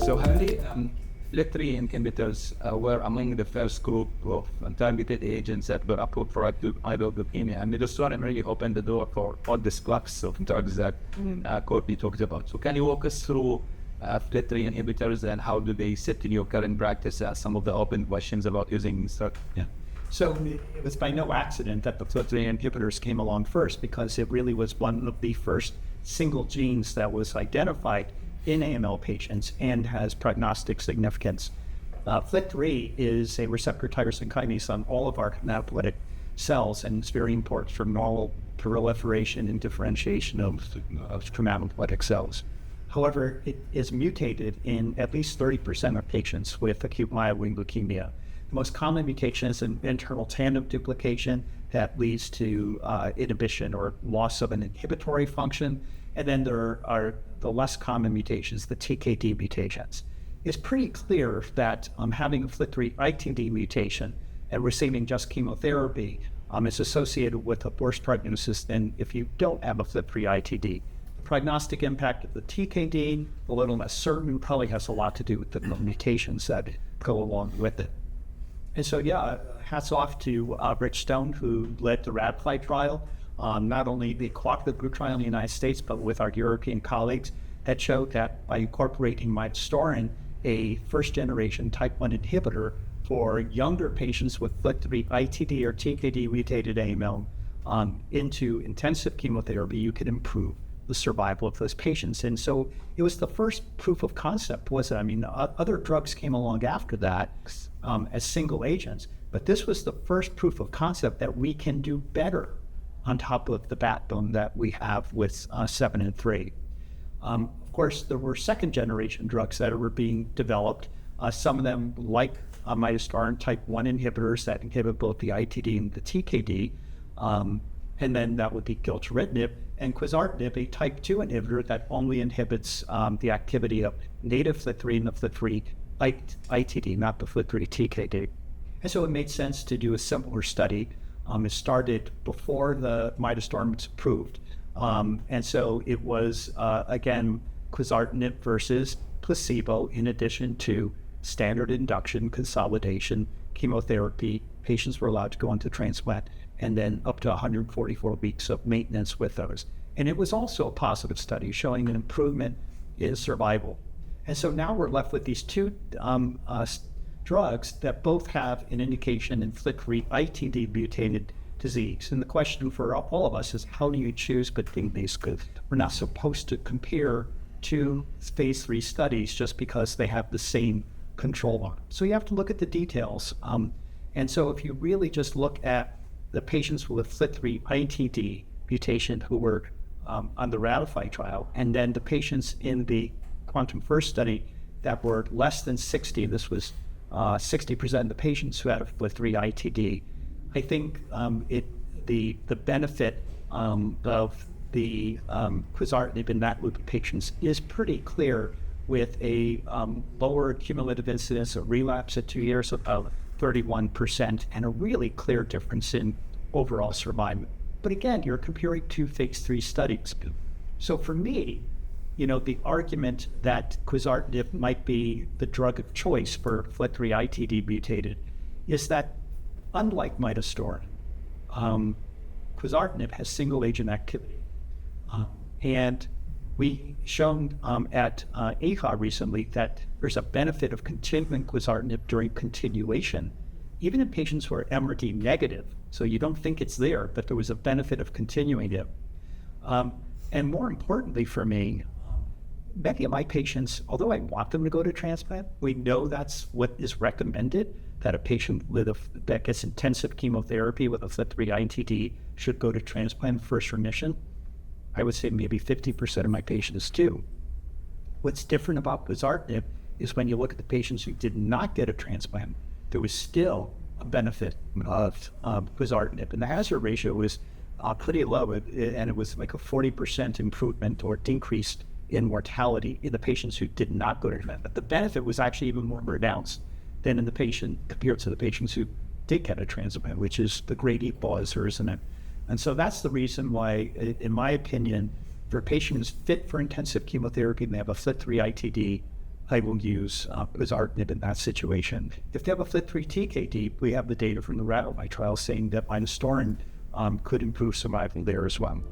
So Harry, FLT3 inhibitors were among the first group of targeted agents that were approved for acute myeloid leukemia, and midostaurin really opened the door for all this class of drugs that Courtney talked about. So can you walk us through FLT3 inhibitors and how do they sit in your current practice? Some of the open questions about using stuff. Yeah. So it was by no accident that the FLT3 inhibitors came along first, because it really was one of the first single genes that was identified in AML patients and has prognostic significance. FLT3 is a receptor tyrosine kinase on all of our hematopoietic cells, and it's very important for normal proliferation and differentiation of hematopoietic cells. However, it is mutated in at least 30% of patients with acute myeloid leukemia. The most common mutation is an internal tandem duplication that leads to inhibition or loss of an inhibitory function. And then there are the less common mutations, the TKD mutations. It's pretty clear that having a FLT3 ITD mutation and receiving just chemotherapy is associated with a worse prognosis than if you don't have a FLT3 ITD. The prognostic impact of the TKD, a little less certain, probably has a lot to do with the mutations that go along with it. And so, yeah, hats off to Rich Stone, who led the RADFI trial. Not only the cooperative group trial in the United States, but with our European colleagues, that showed that by incorporating midostaurin, a first-generation type 1 inhibitor for younger patients with FLT3 ITD or TKD mutated AML into intensive chemotherapy, you could improve the survival of those patients. And so it was the first proof of concept, wasn't it? I mean, other drugs came along after that as single agents, but this was the first proof of concept that we can do better on top of the backbone that we have with 7 and 3. Of course, there were second-generation drugs that were being developed. Some of them, like midostaurin type 1 inhibitors that inhibit both the ITD and the TKD, and then that would be gilteritinib, and quizartinib, a type 2 inhibitor that only inhibits the activity of native FLT3 and the FLT3 ITD, not the FLT3 TKD. And so it made sense to do a similar study. It started before the midostaurin was approved. And so it was, again, quizartinib versus placebo, in addition to standard induction, consolidation, chemotherapy. Patients were allowed to go into transplant, and then up to 144 weeks of maintenance with those. And it was also a positive study showing an improvement in survival. And so now we're left with these two drugs that both have an indication in FLT3 ITD mutated disease. And the question for all of us is, how do you choose between these? We're not supposed to compare two phase 3 studies just because they have the same control arm. So you have to look at the details. And so if you really just look at the patients with FLT3 ITD mutation who were on the RADFI trial, and then the patients in the Quantum First study that were less than 60, this was 60% of the patients who had a FLT3 ITD. I think the benefit of the quizartinib in that group of patients is pretty clear, with a lower cumulative incidence of relapse at 2 years of 31%, and a really clear difference in overall survival. But again, you're comparing two phase 3 studies. So for me, the argument that quizartinib might be the drug of choice for FLT3 ITD mutated is that, unlike midostaurin, quizartinib has single agent activity. And we shown at AHA recently that there's a benefit of continuing quizartinib during continuation, even in patients who are MRD negative. So you don't think it's there, but there was a benefit of continuing it. And more importantly for me, many of my patients, although I want them to go to transplant, we know that's what is recommended, that a patient that gets intensive chemotherapy with a FLT3 ITD should go to transplant first remission. I would say maybe 50% of my patients do. What's different about quizartinib is when you look at the patients who did not get a transplant, there was still a benefit of quizartinib. And the hazard ratio was pretty low, and it was like a 40% improvement or decrease in mortality in the patients who did not go to transplant. But the benefit was actually even more pronounced than in the patient compared to the patients who did get a transplant, which is the great equalizer, isn't it? And so that's the reason why, in my opinion, for patients fit for intensive chemotherapy and they have a FLT3 ITD, I will use quizartinib in that situation. If they have a FLT3 TKD, we have the data from the Radomide trial saying that midostaurin could improve survival there as well.